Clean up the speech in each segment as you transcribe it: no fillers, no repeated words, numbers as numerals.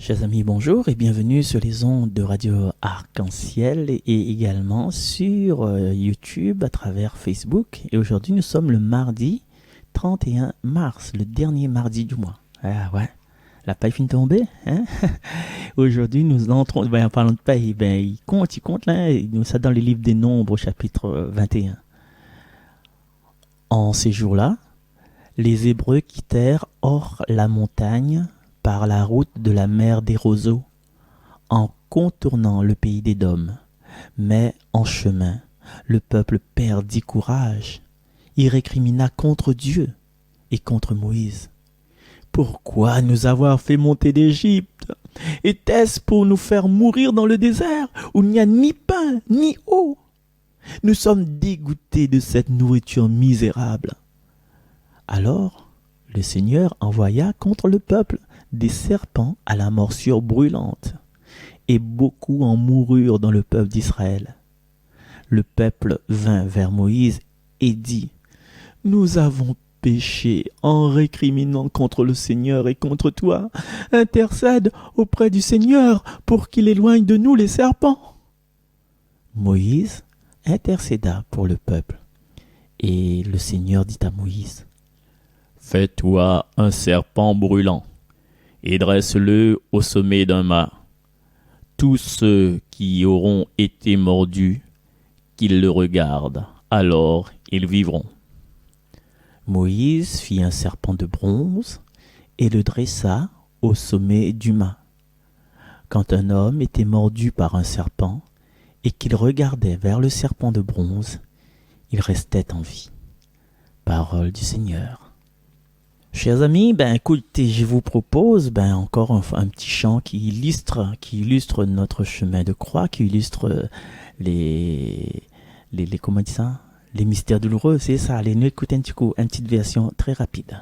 Chers amis, bonjour et bienvenue sur les ondes de Radio Arc-en-Ciel et également sur YouTube à travers Facebook. Et aujourd'hui, nous sommes le mardi 31 mars, le dernier mardi du mois. Ah ouais, la paille finit de tomber, hein. Aujourd'hui, nous entrons, en parlant de paille, il compte là, nous sommes dans le livre des Nombres au chapitre 21. En ces jours-là, les Hébreux quittèrent hors la montagne par la route de la mer des roseaux, en contournant le pays d'Édom. Mais en chemin, le peuple perdit courage. Il récrimina contre Dieu et contre Moïse. Pourquoi nous avoir fait monter d'Égypte? Était-ce pour nous faire mourir dans le désert où il n'y a ni pain ni eau? Nous sommes dégoûtés de cette nourriture misérable. Alors, le Seigneur envoya contre le peuple des serpents à la morsure brûlante, et beaucoup en moururent dans le peuple d'Israël. Le peuple vint vers Moïse et dit: Nous avons péché en récriminant contre le Seigneur et contre toi. Intercède auprès du Seigneur pour qu'il éloigne de nous les serpents. Moïse intercéda pour le peuple, et le Seigneur dit à Moïse: Fais-toi un serpent brûlant et dresse-le au sommet d'un mât. Tous ceux qui auront été mordus, qu'ils le regardent, alors ils vivront. Moïse fit un serpent de bronze et le dressa au sommet du mât. Quand un homme était mordu par un serpent et qu'il regardait vers le serpent de bronze, il restait en vie. Parole du Seigneur. Chers amis, écoutez, je vous propose encore un petit chant qui illustre notre chemin de croix, qui illustre les comment on dit ça, les mystères douloureux, c'est ça. Allez, nous écoutons un petit coup, une petite version très rapide.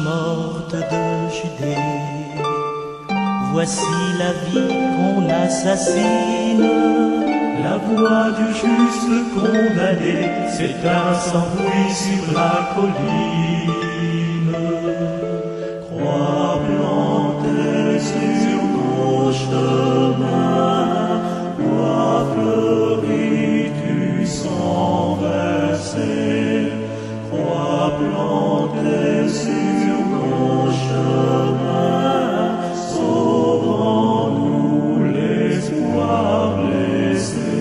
Morte de Judée, voici la vie qu'on assassine, la voix du juste condamné s'éteint sans bruit sur la colline. Croix plantée sur nos chemins, bois fleuri du sang versé, croix plantée sur nos chemins, sauvons-nous l'espoir blessé.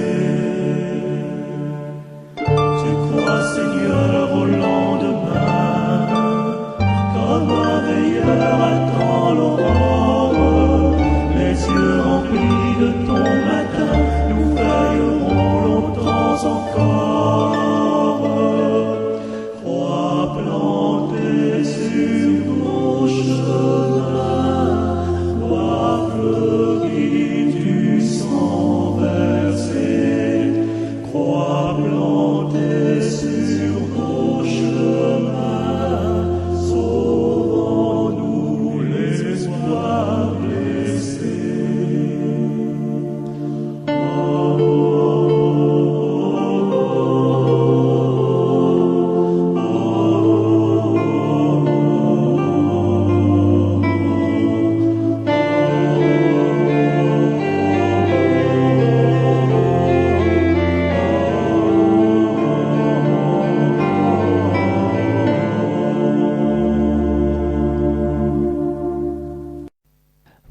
Tu crois, Seigneur, au lendemain, comme un veilleur attend l'aurore, les yeux remplis de ton matin, nous veillerons longtemps encore. Croix plantée sur nos chemins, bois fleuri du sang versé, croix plantée sur nos chemins, sauvons-nous l'espoir blessé.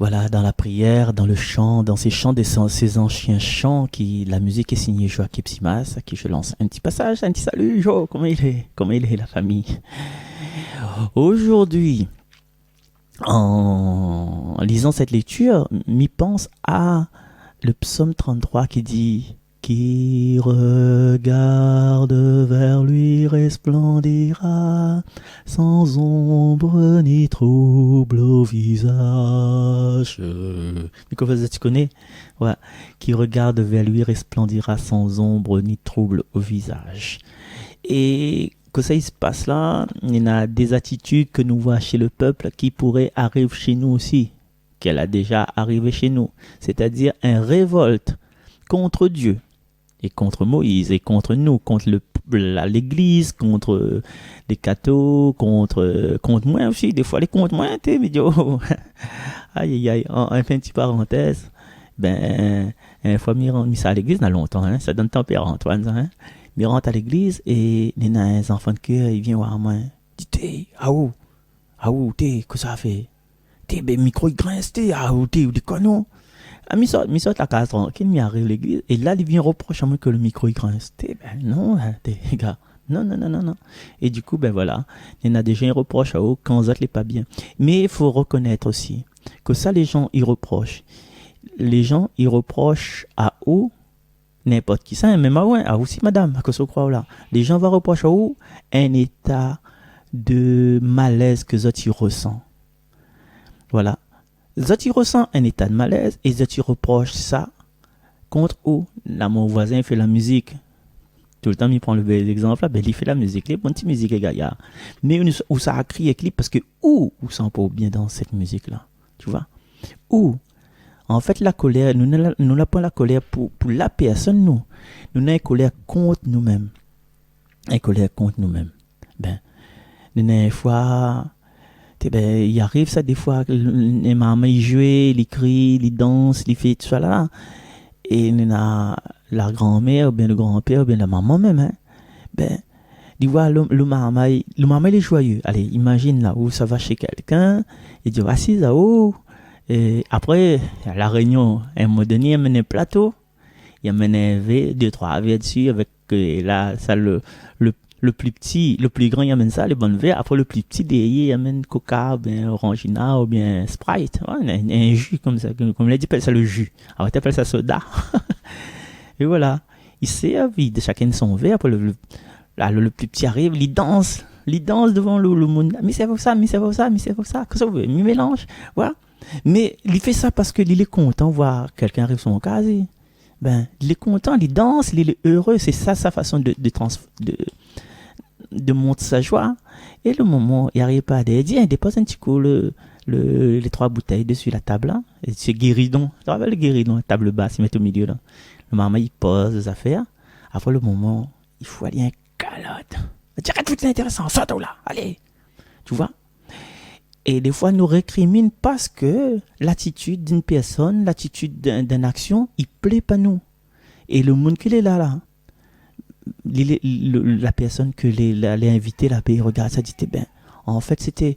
Voilà, dans la prière, dans le chant, dans ces chants, ces anciens chants, la musique est signée Joachim Simas, à qui je lance un petit passage, un petit salut, Jo, comment il est la famille. Aujourd'hui, en lisant cette lecture, m'y pense à le psaume 33 qui qui regarde vers lui resplendira, sans ombre ni trouble au visage. Tu connais? Ouais. Qui regarde vers lui resplendira, sans ombre ni trouble au visage. Et que ça il se passe là, il y a des attitudes que nous voyons chez le peuple qui pourraient arriver chez nous aussi, qu'elle a déjà arrivé chez nous. C'est-à-dire une révolte contre Dieu et contre Moïse et contre nous, contre l'église, contre les cathos, contre moi aussi. Des fois, les contre moi, t'es médio. Aïe, aïe, aïe. En fin de petite parenthèse, une fois, mis ça à l'église, dans longtemps, hein, ça donne tempérament, Antoine, hein. Je rentre à l'église et il y a un enfant de cœur, il vient voir moi. Il dit, t'es, t'es, que ça fait? T'es, micro, il grince, t'es, t'es, ou des quoi, non? Mi sort la case tranquille, mi arrive à l'église, et là, il vient reprocher à moi que le micro, il grince. T'es, non, t'es, gars. Non. Et du coup, voilà. Il y en a déjà un reproche à eux quand ça n'est pas bien. Mais il faut reconnaître aussi que ça, les gens, ils reprochent. Les gens, ils reprochent à eux, n'importe qui ça, même à aussi madame, à que ce croit là. Les gens vont reprocher à eux un état de malaise que Zoti ressent. Voilà. Zoti ressent un état de malaise et Zoti reproche ça contre eux. Là, mon voisin fait la musique. Tout le temps, il prend l'exemple là, il fait la musique, les bonnes petites musiques, les gars. Mais où ça a crié clip parce que où sent pas bien dans cette musique là. Tu vois? Où? En fait, la colère, nous n'avons pas la colère pour la personne, nous. Nous avons une colère contre nous-mêmes. Une colère contre nous-mêmes. Nous avons une fois, il arrive ça des fois, les mamans, ils jouent, ils crient, ils dansent, ils font tout ça là. Et nous avons la grand-mère, ou bien le grand-père, ou bien la maman même, hein. Il voit le maman, il est joyeux. Allez, imagine là où ça va chez quelqu'un, il dit, voici ça, oh. Et après, à la réunion, à un moment donné, il amène un plateau, il amène un verre, 2-3 verres dessus, avec là, ça, le plus petit, le plus grand, il amène ça, les bonnes verres. Après, le plus petit, derrière, il amène Coca, ou bien Orangina, ou bien Sprite. Ouais, un jus comme ça, comme il a dit, appelle ça le jus. Alors, tu appelles ça soda. Et voilà. Il servent, chacun son verre. Après, le plus petit arrive, il danse devant le monde. Mais c'est pour ça. Qu'est-ce que vous voulez? Il mélange. Voilà. Mais il fait ça parce qu'il est content de voir quelqu'un arrive sur son casier. Il est content, il danse, il est heureux. C'est ça sa façon de montrer sa joie. Et le moment, il n'arrive pas à dire, il dépose un petit coup les 3 bouteilles dessus la table là. Et c'est guéridon. Tu te rappelles le guéridon, la table basse, il met au milieu là. Le maman, il pose les affaires. Après le moment, il faut aller un calotte. Arrête, tout est intéressant, saute là, allez. Tu vois? Et des fois, nous récrimine parce que l'attitude d'une personne, l'attitude d'une action, il plaît pas nous. Et le monde qui est là, la personne que l'a invité, la paix, regarde ça, dit, en fait,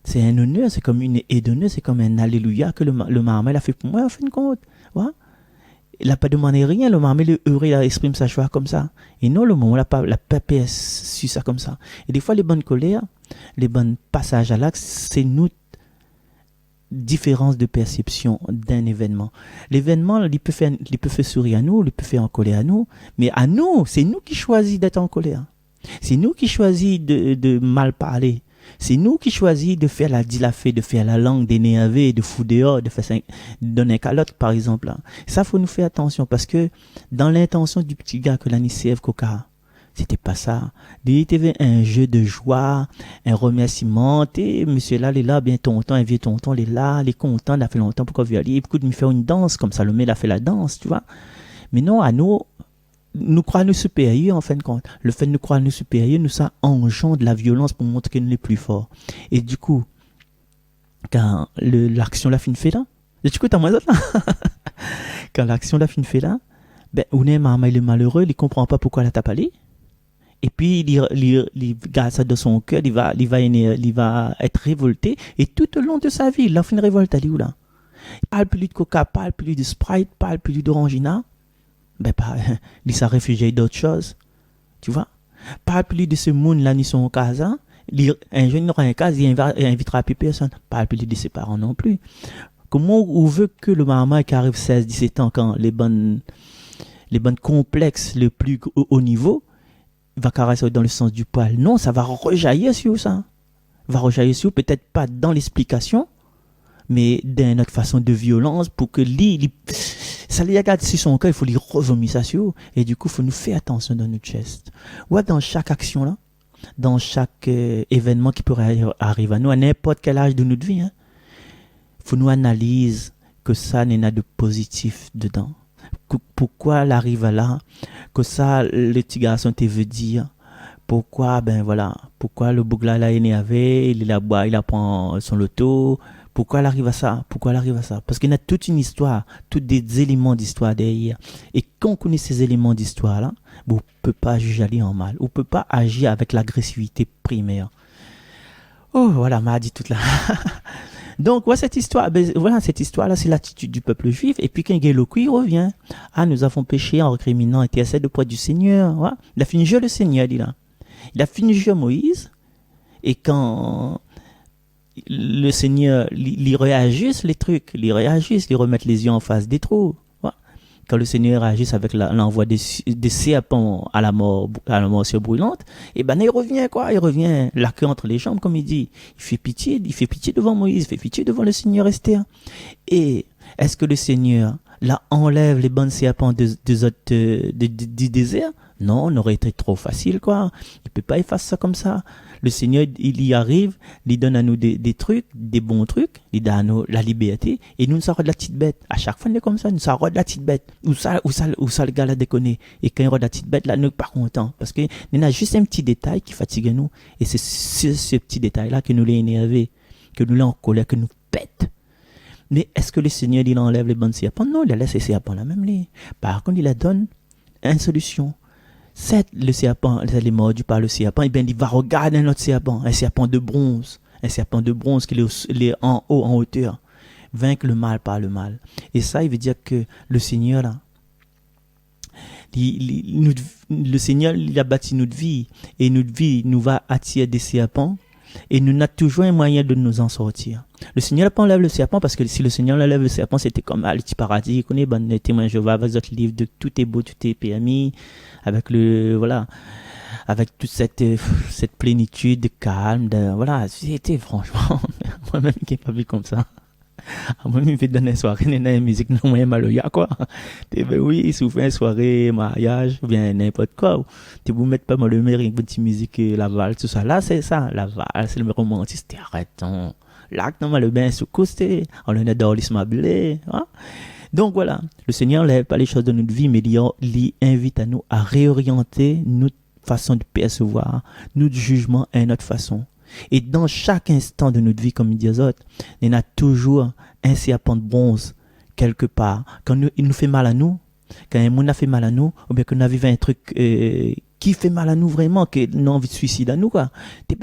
c'est un honneur, c'est comme une aide d'honneur, c'est comme un alléluia que le maman a fait pour moi, en fin de compte. Ouais. Il n'a pas demandé rien, le maman, il est heureux, il exprime sa joie comme ça. Et non, le moment, la paix su ça comme ça. Et des fois, les bonnes colères, les bons passages à l'axe, c'est nous différence de perception d'un événement. L'événement, il peut faire sourire à nous, il peut faire en colère à nous, mais à nous, c'est nous qui choisissons d'être en colère. C'est nous qui choisissons de mal parler. C'est nous qui choisissons de faire la dilafée, de faire la langue, d'énerver, de foutre dehors, de donner un calotte, par exemple. Ça, faut nous faire attention, parce que dans l'intention du petit gars que l'année CF Coca, c'était pas ça. Il y avait un jeu de joie, un remerciement. Monsieur là, il est là, bien tonton, un vieux tonton, il est là, il est content, il a fait longtemps, pourquoi il aller? Écoute, il me fait une danse, comme ça, le mec, il a fait la danse, tu vois. Mais non, à nous croire nous supérieurs, en fin de compte. Le fait de nous croire nous supérieurs, nous, ça engendre la violence pour montrer que nous sommes les plus forts. Et du coup, quand l'action la fin fait là, et du coup, t'as moins ça là. Quand l'action la fin fait là, on est maman, il est malheureux, il comprend pas pourquoi elle t'a parlé. Et puis, il garde ça dans son cœur, il va être révolté. Et tout au long de sa vie, il a fait une révolte, elle est où là? Il parle plus de Coca, parle plus de Sprite, parle plus d'Orangina. Il s'est réfugié d'autres choses. Tu vois? Parle plus de ce monde là, ni son casa. Un jeune aura un cas, il invitera plus personne. Parle plus de ses parents non plus. Comment on veut que le maman qui arrive 16-17 ans, quand les bonnes les bonnes complexes le plus haut niveau, va caresser dans le sens du poil. Non, ça va rejaillir sur ça. Va rejaillir sur, peut-être pas dans l'explication, mais dans notre façon de violence pour que ça lui regarde sur son cœur, il faut lui revomir ça sur. Et du coup, il faut nous faire attention dans notre geste. Ouais, dans chaque action là, dans chaque événement qui pourrait arriver à nous, à n'importe quel âge de notre vie, hein, faut nous analyser que ça n'est de positif dedans. Pourquoi elle arrive là, que ça, le petit garçon te veut dire, pourquoi, pourquoi le bougla là est énervé, il apprend son loto, pourquoi elle arrive à ça, parce qu'il y a toute une histoire, tous des éléments d'histoire derrière. Et quand on connaît ces éléments d'histoire là, on ne peut pas juger aller en mal, on ne peut pas agir avec l'agressivité primaire. Oh, voilà, m'a dit toute là. Donc, cette histoire-là, c'est l'attitude du peuple juif. Et puis, quand il revient. Ah, nous avons péché en récriminant, intercède auprès du Seigneur. Ouais. Il a fini de jouer le Seigneur, dit là. Il a fini de jouer Moïse. Et quand le Seigneur, il réagisse les trucs, il remet les yeux en face des trous. Ouais. Quand le Seigneur réagisse avec l'envoi des serpents à la morsure brûlante, et il revient la queue entre les jambes, comme il dit. Il fait pitié devant Moïse, il fait pitié devant le Seigneur Esther. Et est-ce que le Seigneur là enlève les bonnes serpents du désert? Non, on aurait été trop facile, quoi. Il peut pas effacer ça comme ça. Le Seigneur, il y arrive, il donne à nous des trucs, des bons trucs, il donne à nous la liberté, et nous, nous sortons de la petite bête. À chaque fois, on est comme ça, nous sortons de la petite bête. Où ça, le gars, là, déconne. Et quand il rôde la petite bête, là, nous, pas content. Parce que, il y a juste un petit détail qui fatigue nous. Et c'est ce petit détail-là que nous l'a énervé, que nous l'a en colère, que nous pète. Mais est-ce que le Seigneur, il enlève les bonnes serpents? Non, il a laissé les serpents là même. Par contre, il la donne une solution. C'est le serpent, il est mordu par le serpent, et bien il va regarder un autre serpent, un serpent de bronze qui est en haut, en hauteur, vaincre le mal par le mal. Et ça, il veut dire que le Seigneur là, le Seigneur, il a bâti notre vie, et notre vie nous va attirer des serpents, et nous avons toujours un moyen de nous en sortir. Le Seigneur n'a pas enlevé le serpent, parce que si le Seigneur enlève le serpent, c'était comme le petit paradis. Il connaît, les témoins Jéhovah, avec votre livre de tout est beau, tout est permis, avec avec toute cette plénitude de calme, c'était franchement, moi-même qui n'ai pas vu comme ça. Moi-même, je vais donner une soirée, une musique, non, moi, maloya, quoi. Oui, si vous faites une soirée, mariage, ou bien n'importe quoi, tu vous mettez pas mal de mérite, une petite musique, la valse, tout ça. Là, c'est ça, la valse, c'est le romantisme, arrêtons. L'acte, non, le bain, sous côté, on en a dans l'ismablé, hein. Donc voilà, le Seigneur n'enlève pas les choses de notre vie, mais il invite à nous à réorienter notre façon de percevoir, notre jugement à notre façon. Et dans chaque instant de notre vie, comme il dit aux autres, il y a toujours un serpent de bronze quelque part. Quand il nous fait mal à nous, quand un monde a fait mal à nous, ou bien qu'on a vécu un truc qui fait mal à nous vraiment, qui a envie de suicide à nous, quoi.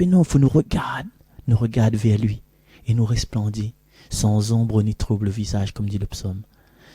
Non, il faut nous regarder vers lui et nous resplendir, sans ombre ni trouble visage, comme dit le psaume.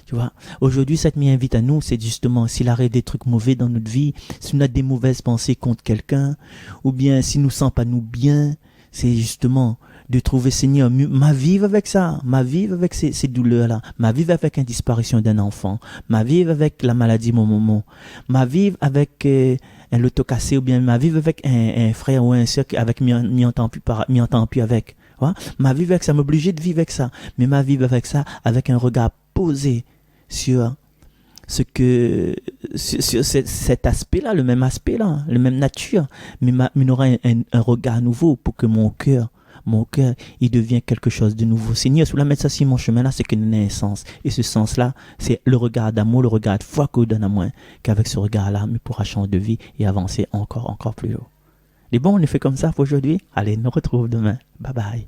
Tu vois, aujourd'hui, cette m'invite à nous, c'est justement s'il arrête des trucs mauvais dans notre vie, si on a des mauvaises pensées contre quelqu'un, ou bien si nous ne sentons pas nous bien, c'est justement de trouver Seigneur, ma vivre avec ça, ma vivre avec ces douleurs-là, ma vivre avec une disparition d'un enfant, ma vivre avec la maladie mon moment, ma vivre avec un loto cassé, ou bien ma vivre avec un frère ou un soeur avec m'y entend plus avec. Ouais? Ma vivre avec ça, m'obliger de vivre avec ça, mais ma vivre avec ça, avec un regard posé sur cet aspect-là, le même aspect-là, le même nature, mais il aura un regard nouveau pour que mon cœur, il devient quelque chose de nouveau. Seigneur, sous la mettre ça sur mon chemin-là, c'est qu'il y a un sens. Et ce sens-là, c'est le regard d'amour, le regard de foi qu'on donne à moi, qu'avec ce regard-là, il pourra changer de vie et avancer encore plus haut. Les bons, on est fait comme ça pour aujourd'hui. Allez, nous retrouve demain. Bye bye.